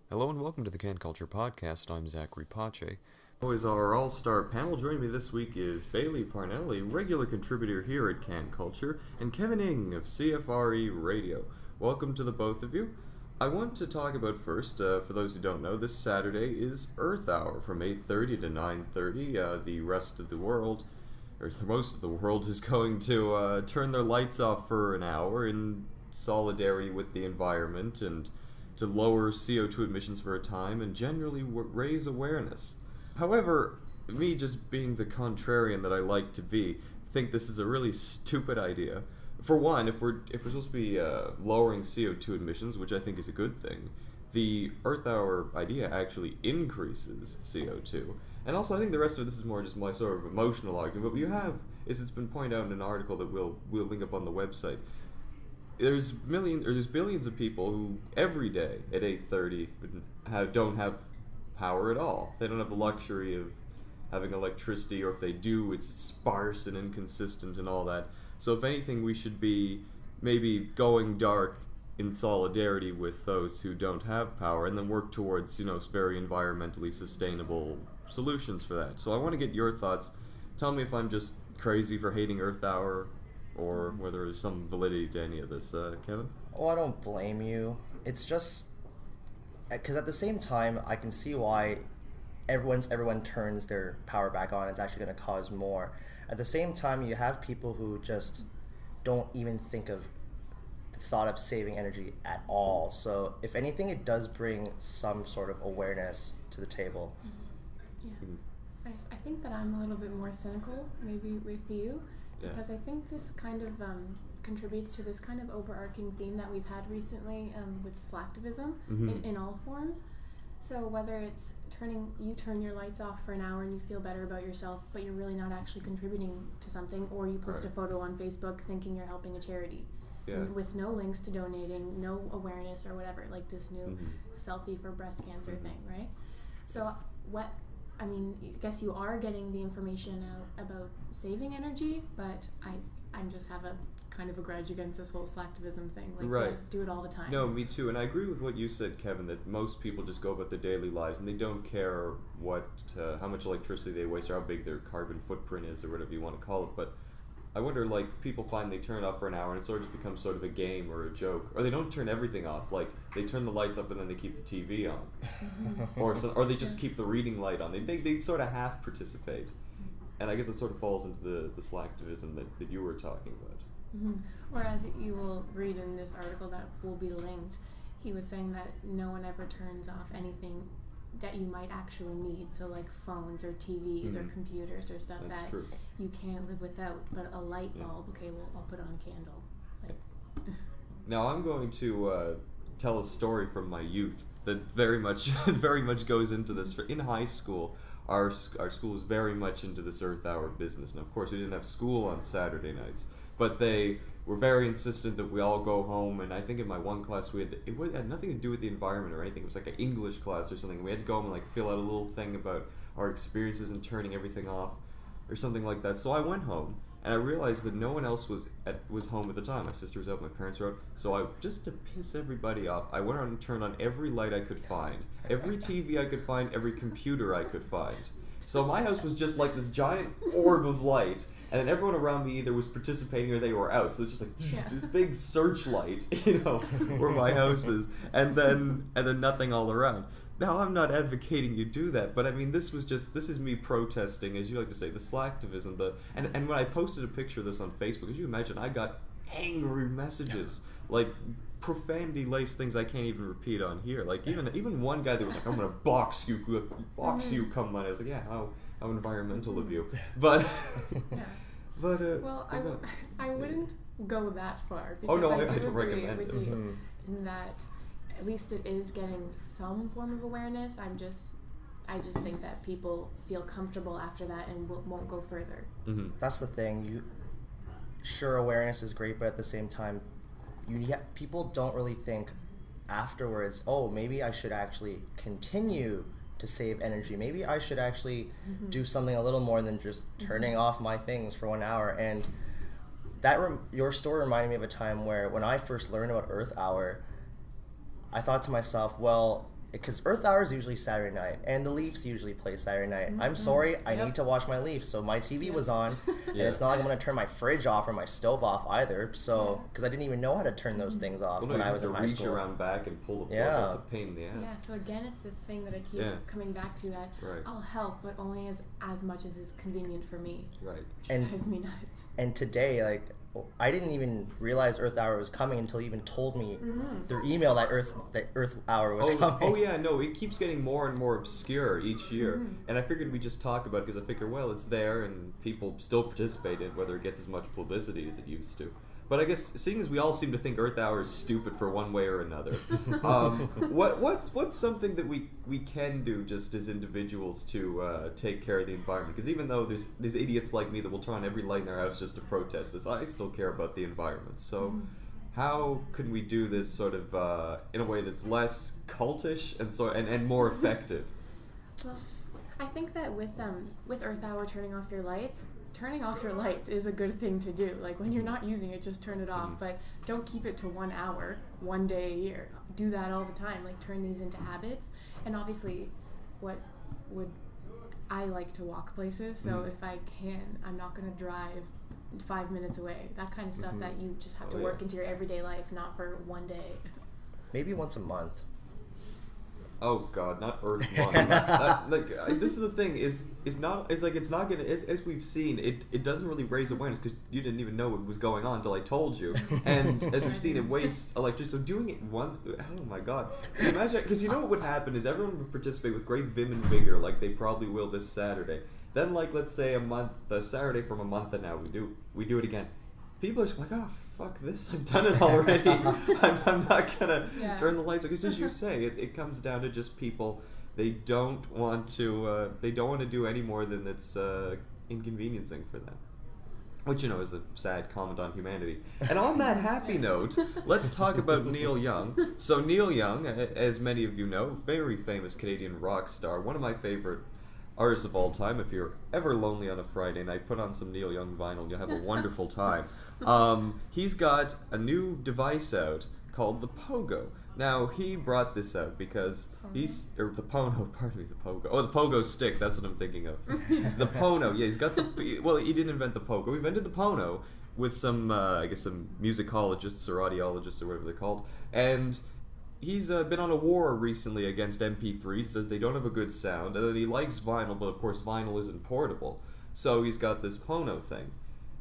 Hello and welcome to the CanCulture Podcast. I'm Zack Pothier. Always our all-star panel. Joining me this week is Bailey Parnell, a regular contributor here at CanCulture, and Kevin Ng of CFRE Radio. Welcome to the both of you. I want to talk about first, for those who don't know, this Saturday is Earth Hour from 8:30 to 9:30. The rest of the world, or most of the world, is going to turn their lights off for an hour in solidarity with the environment and to lower CO2 emissions for a time and generally raise awareness. However, me just being the contrarian that I like to be, think this is a really stupid idea. For one, if we're supposed to be lowering CO2 emissions, which I think is a good thing, the Earth Hour idea actually increases CO2. And also, I think the rest of this is more just my sort of emotional argument. But what you have is, it's been pointed out in an article that we'll link up on the website. There's billions of people who every day at 8:30 don't have power at all. They don't have the luxury of having electricity, or if they do, it's sparse and inconsistent and all that. So if anything, we should be maybe going dark in solidarity with those who don't have power, and then work towards, very environmentally sustainable solutions for that. So I want to get your thoughts. Tell me if I'm just crazy for hating Earth Hour, or whether there's some validity to any of this, Kevin? Oh, I don't blame you. It's just because at the same time, I can see why everyone turns their power back on, it's actually going to cause more. At the same time, you have people who just don't even think of the thought of saving energy at all. So if anything, it does bring some sort of awareness to the table. Yeah. I think that I'm a little bit more cynical, maybe with you. Because I think this kind of contributes to this kind of overarching theme that we've had recently with slacktivism in all forms. So whether it's you turn your lights off for an hour and you feel better about yourself, but you're really not actually contributing to something, or you post a photo on Facebook thinking you're helping a charity with no links to donating, no awareness or whatever, like this new selfie for breast cancer thing, right? So I guess you are getting the information out about saving energy, but I just have a kind of a grudge against this whole slacktivism thing. Like, let's do it all the time. No, me too. And I agree with what you said, Kevin, that most people just go about their daily lives and they don't care how much electricity they waste or how big their carbon footprint is or whatever you want to call it. But I wonder, people find they turn it off for an hour and it sort of just becomes sort of a game or a joke. Or they don't turn everything off. Like, they turn the lights up and then they keep the TV on. or they just keep the reading light on. They sort of half participate. And I guess it sort of falls into the slacktivism that you were talking about. Or as you will read in this article that will be linked, he was saying that no one ever turns off anything that you might actually need, so like phones or TVs or computers or stuff That's that true. you can't live without, but a light bulb, okay, well, I'll put on a candle. Now I'm going to tell a story from my youth that very much goes into this. In high school, our school was very much into this Earth Hour business, and of course we didn't have school on Saturday nights, but they were very insistent that we all go home. And I think in my one class it had nothing to do with the environment or anything. It was like an English class or something. We had to go home and fill out a little thing about our experiences in turning everything off or something like that. So I went home and I realized that no one else was home at the time. My sister was out, my parents were out. So just to piss everybody off, I went out and turned on every light I could find, every TV I could find, every computer I could find. So my house was just like this giant orb of light, and then everyone around me either was participating or they were out. So it's just like this big searchlight, where my house is, and then nothing all around. Now, I'm not advocating you do that, but I mean, this is me protesting, as you like to say, the slacktivism. And when I posted a picture of this on Facebook, as you imagine, I got angry messages, like profanity-laced things I can't even repeat on here. Like even one guy that was like, "I'm gonna box you, come on." I was like, "Yeah, how environmental of you," but well, I wouldn't go that far. Because I do don't agree recommend with it. you in that at least it is getting some form of awareness. I just think that people feel comfortable after that and won't go further. That's the thing. Sure, awareness is great, but at the same time, people don't really think afterwards, oh, maybe I should actually continue to save energy. Maybe I should actually do something a little more than just turning off my things for 1 hour. And your story reminded me of a time where when I first learned about Earth Hour, I thought to myself, well, because Earth Hour is usually Saturday night, and the Leafs usually play Saturday night. I'm sorry, I need to watch my Leafs, so my TV was on, and it's not like I'm going to turn my fridge off or my stove off either, so, because I didn't even know how to turn those things off when I was in high school. You have to reach around back and pull the plug. That's a pain in the ass. Yeah, so again, it's this thing that I keep coming back to, that I'll help, but only as much as is convenient for me. Right. Which drives me nuts. And today, like, I didn't even realize Earth Hour was coming until you even told me through email that Earth Hour was coming. Oh yeah, no, it keeps getting more and more obscure each year, and I figured we'd just talk about it because I figure, well, it's there and people still participate in it, whether it gets as much publicity as it used to. But I guess, seeing as we all seem to think Earth Hour is stupid for one way or another, what's something that we can do just as individuals to take care of the environment? Because even though there's idiots like me that will turn on every light in their house just to protest this, I still care about the environment. So how can we do this sort of in a way that's less cultish and more effective? Well, I think that with Earth Hour turning off your lights is a good thing to do. Like, when you're not using it, just turn it off, but don't keep it to 1 hour, 1 day a year. Do that all the time. Like, turn these into habits. And obviously, I like to walk places, so if I can, I'm not going to drive 5 minutes away. That kind of stuff that you just have to work into your everyday life, not for 1 day. Maybe once a month. Oh God, not Earth Month. This is the thing. It's not gonna. As we've seen, it doesn't really raise awareness because you didn't even know what was going on until I told you. And as we've seen, it wastes electricity. So doing it oh my God, imagine, because you know what would happen is everyone would participate with great vim and vigor, like they probably will this Saturday. Then, like, let's say a Saturday from a month and now we do it again. People are just like, oh, fuck this, I've done it already. I'm not going to turn the lights on. Because as you say, it comes down to just people, they don't want to do any more than that's inconveniencing for them. Which, you know, is a sad comment on humanity. And on that happy note, let's talk about Neil Young. So Neil Young, as many of you know, very famous Canadian rock star, one of my favorite artists of all time. If you're ever lonely on a Friday night, put on some Neil Young vinyl and you'll have a wonderful time. He's got a new device out called the Pogo. Now, he brought this out because the Pogo. Oh, the Pogo stick, that's what I'm thinking of. The Pono, yeah, he's got he didn't invent the Pogo, he invented the Pono with some, some musicologists or audiologists or whatever they're called, and he's been on a war recently against MP3s, says they don't have a good sound, and then he likes vinyl, but of course vinyl isn't portable. So he's got this Pono thing.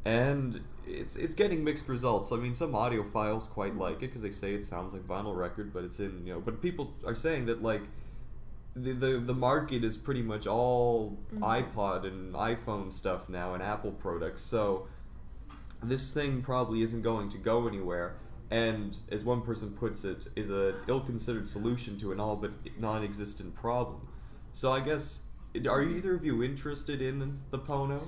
And it's getting mixed results. I mean, some audiophiles quite like it because they say it sounds like vinyl record, but it's in, but people are saying that, like, the market is pretty much all iPod and iPhone stuff now and Apple products. So this thing probably isn't going to go anywhere. And as one person puts it, is a ill-considered solution to an all but non-existent problem. So I guess, are either of you interested in the Pono?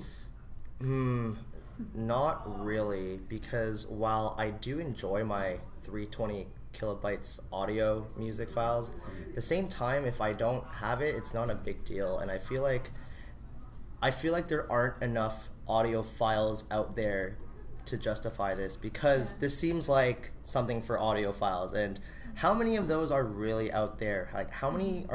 Not really, because while I do enjoy my 320 kilobytes audio music files, at the same time, if I don't have it, it's not a big deal. And I feel like there aren't enough audio files out there to justify this, because this seems like something for audiophiles, and how many of those are really out there? Like, how many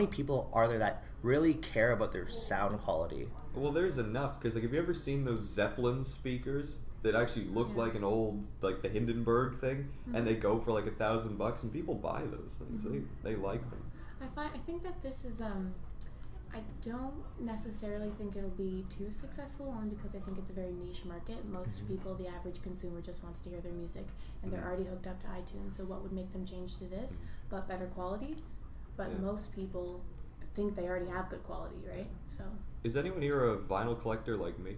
people are there that really care about their sound quality? Well, there's enough, because, like, have you ever seen those Zeppelin speakers that actually look like an old, like, the Hindenburg thing, and they go for like $1,000, and people buy those things. They like them. I think that this is I don't necessarily think it'll be too successful, only because I think it's a very niche market. Most people, the average consumer, just wants to hear their music, and they're already hooked up to iTunes, so what would make them change to this? But better quality. But most people think they already have good quality, right? So. Is anyone here a vinyl collector like me?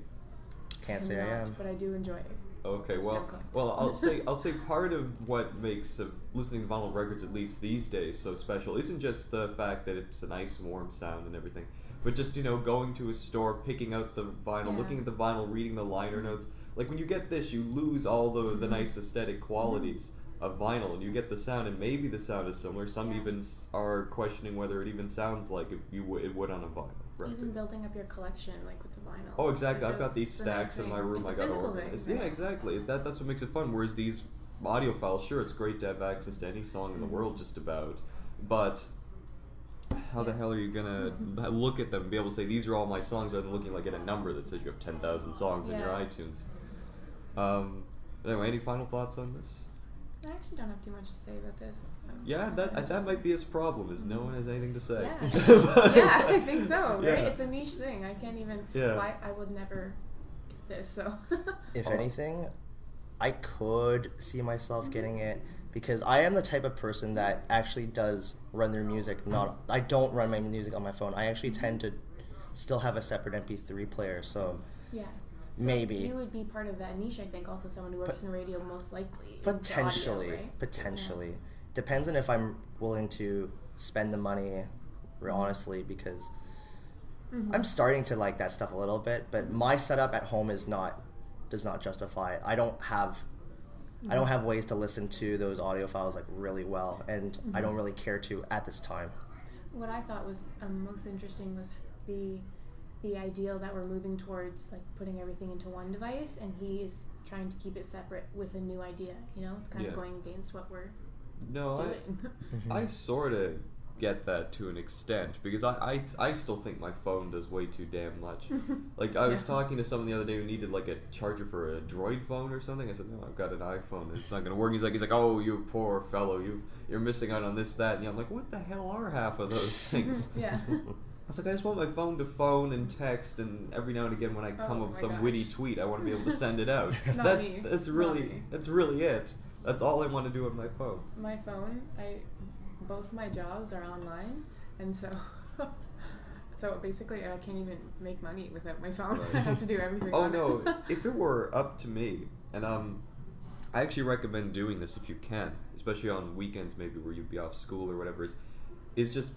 Can't say I am. But I do enjoy it. Okay, well, I'll say part of what makes listening to vinyl records, at least these days, so special isn't just the fact that it's a nice warm sound and everything, but just, going to a store, picking out the vinyl, looking at the vinyl, reading the liner notes. Like, when you get this, you lose all the nice aesthetic qualities of vinyl, and you get the sound, and maybe the sound is similar. Some even are questioning whether it even sounds like it would on a vinyl record. Even building up your collection, like with the vinyl. Oh, exactly. I've got these stacks in my room. I got organized. Right? Yeah, exactly. That's what makes it fun. Whereas these audiophiles, sure, it's great to have access to any song in the world, just about, but how the hell are you gonna look at them and be able to say these are all my songs rather than looking like at a number that says you have 10,000 songs in your iTunes. Anyway, any final thoughts on this? I actually don't have too much to say about this. That might be his problem, is no one has anything to say. Yeah, I think so, right? Yeah. It's a niche thing. I can't even, I would never get this, so. If anything, I could see myself getting it, because I am the type of person that actually does run their music, I don't run my music on my phone. I actually tend to still have a separate MP3 player, so. Yeah. So maybe. You would be part of that niche, I think, also someone who works in radio most likely. Potentially. Audio, right? Potentially. Yeah. Depends on if I'm willing to spend the money, honestly, because I'm starting to like that stuff a little bit, but my setup at home does not justify it. I don't have ways to listen to those audio files like really well, and I don't really care to at this time. What I thought was most interesting was the ideal that we're moving towards, like putting everything into one device, and he's trying to keep it separate with a new idea. It's kind of going against what we're doing. I sort of get that to an extent, because I still think my phone does way too damn much. Like I was talking to someone the other day who needed like a charger for a Droid phone or something. I said, no, I've got an iPhone, it's not gonna work. He's like, oh, you poor fellow, you're missing out on this, that, and I'm like, what the hell are half of those things? I was like, I just want my phone to phone and text, and every now and again when I come up with some witty tweet, I want to be able to send it out. That's really it. That's all I want to do on my phone. My phone, both my jobs are online, and so basically I can't even make money without my phone. Right. I have to do everything. Oh no! If it were up to me, and I actually recommend doing this if you can, especially on weekends maybe where you'd be off school or whatever, is just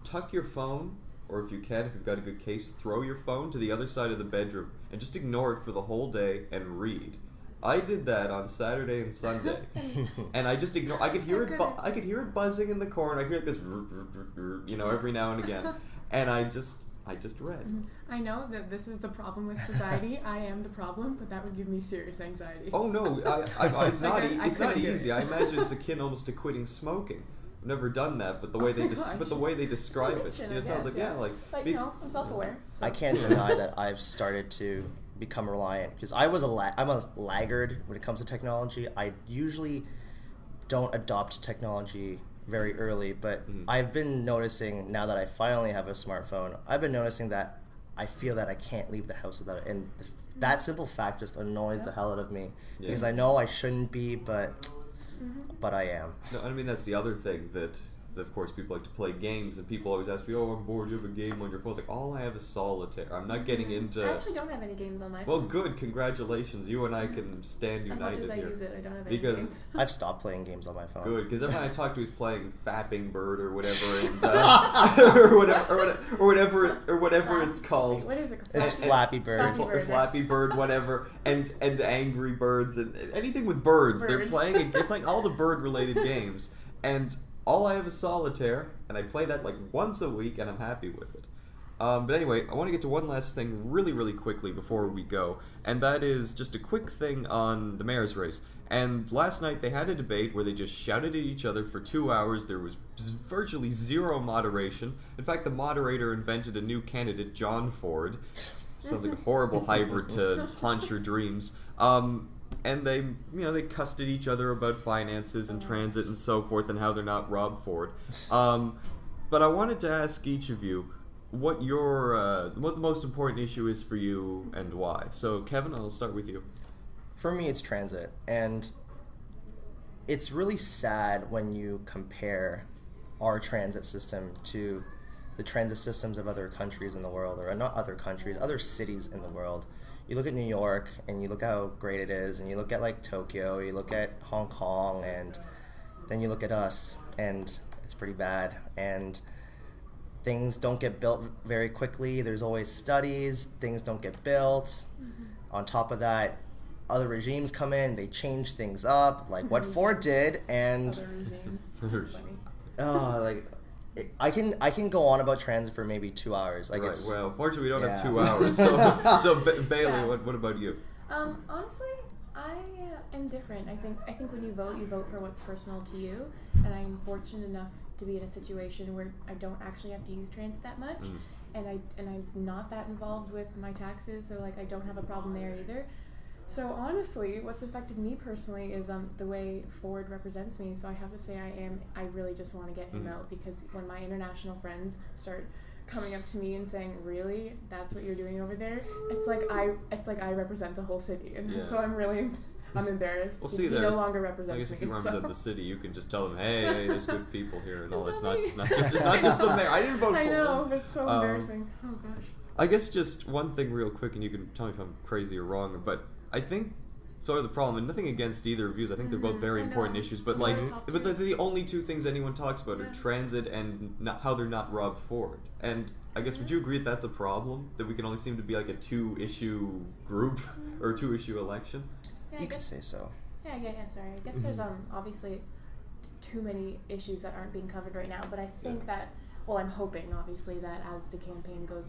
tuck your phone. Or if you can, if you've got a good case, throw your phone to the other side of the bedroom and just ignore it for the whole day and read. I did that on Saturday and Sunday, and I just ignored. I could hear it. I could hear it buzzing in the corner. I hear this, every now and again, and I just read. I know that this is the problem with society. I am the problem, but that would give me serious anxiety. Oh no, it's not. It's not easy. I imagine it's akin almost to quitting smoking. I've never done that, but the way they describe it, it sounds like I'm self-aware. So. I can't deny that I've started to become reliant, because I'm a laggard when it comes to technology. I usually don't adopt technology very early, but I've been noticing now that I finally have a smartphone, I've been noticing that I feel that I can't leave the house without it, and that simple fact just annoys the hell out of me, because I know I shouldn't be, but I am. No, I mean, that's the other thing that of course, people like to play games, and people always ask me, oh, I'm bored, you have a game on your phone. It's like, all I have is solitaire. I'm not getting into... I actually don't have any games on my phone. Well, good, congratulations. You and I can stand united here. As much as I use it, I don't have any games. I've stopped playing games on my phone. Good, because everyone I talk to is playing Fapping Bird or whatever, and, or whatever it's called. What is it called? It's Flappy Bird. Flappy Bird, whatever, and Angry Birds, and anything with birds. They're playing all the bird-related games, and all I have is solitaire, and I play that like once a week, and I'm happy with it. But anyway, I want to get to one last thing really, really quickly before we go, and that is just a quick thing on the mayor's race. And last night they had a debate where they just shouted at each other for 2 hours. There was virtually zero moderation. In fact, the moderator invented a new candidate, John Ford. Sounds like a horrible hybrid to haunt your dreams. And they cussed at each other about finances and transit and so forth, and how they're not Rob Ford. But I wanted to ask each of you what the most important issue is for you and why. So, Kevin, I'll start with you. For me, it's transit, and it's really sad when you compare our transit system to the transit systems of other countries in the world, or not other countries, other cities in the world. You look at New York, and you look how great it is, and you look at like Tokyo, you look at Hong Kong, and then you look at us, and it's pretty bad. And things don't get built very quickly. There's always studies. Things don't get built. On top of that, other regimes come in, they change things up, like what Ford did, and other regimes. That's funny. I can go on about transit for maybe 2 hours. Like, right. Well, fortunately, we don't have 2 hours. So Bailey, what about you? Honestly, I am different. I think when you vote for what's personal to you, and I'm fortunate enough to be in a situation where I don't actually have to use transit that much, and I'm not that involved with my taxes, so like I don't have a problem there either. So honestly, what's affected me personally is the way Ford represents me. So I have to say I really just want to get him out, because when my international friends start coming up to me and saying, "Really, that's what you're doing over there?" It's like I represent the whole city, and so I'm embarrassed. Well, he no longer represents me. I guess if you represent the city, you can just tell them, hey, there's good people here and all. It's not just the mayor. I didn't vote for him. I know, but it's so embarrassing. Oh gosh. I guess just one thing real quick, and you can tell me if I'm crazy or wrong, but I think sort of the problem, and nothing against either views, I think they're both very important issues, but the only two things anyone talks about are transit and how they're not Rob Ford. And I guess, would you agree that that's a problem? That we can only seem to be like a two-issue group, or a two-issue election? Yeah, you could say so. Yeah, sorry. I guess there's obviously too many issues that aren't being covered right now, but I think that, well, I'm hoping, obviously, that as the campaign goes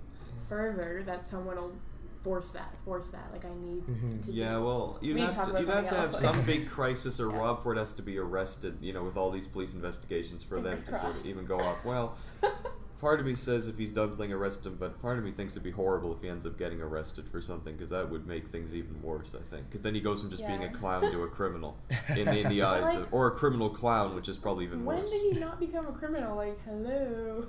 further, that someone will force that. Like, I need to you'd have to have some big crisis, or Rob Ford has to be arrested, with all these police investigations for them to sort of even go off. Well, part of me says if he's done something, arrest him, but part of me thinks it'd be horrible if he ends up getting arrested for something, because that would make things even worse, I think. Because then he goes from just being a clown to a criminal in the eyes or a criminal clown, which is probably even worse. When did he not become a criminal? Like, hello?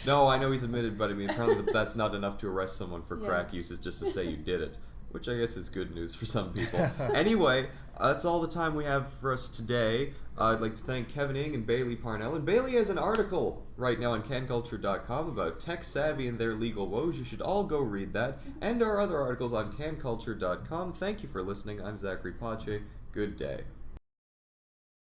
No, I know he's admitted, but I mean, apparently that's not enough to arrest someone for crack use, is just to say you did it, which I guess is good news for some people. Anyway, that's all the time we have for us today. I'd like to thank Kevin Ng and Bailey Parnell. And Bailey has an article right now on CanCulture.com about tech savvy and their legal woes. You should all go read that. And our other articles on CanCulture.com. Thank you for listening. I'm Zack Pothier. Good day.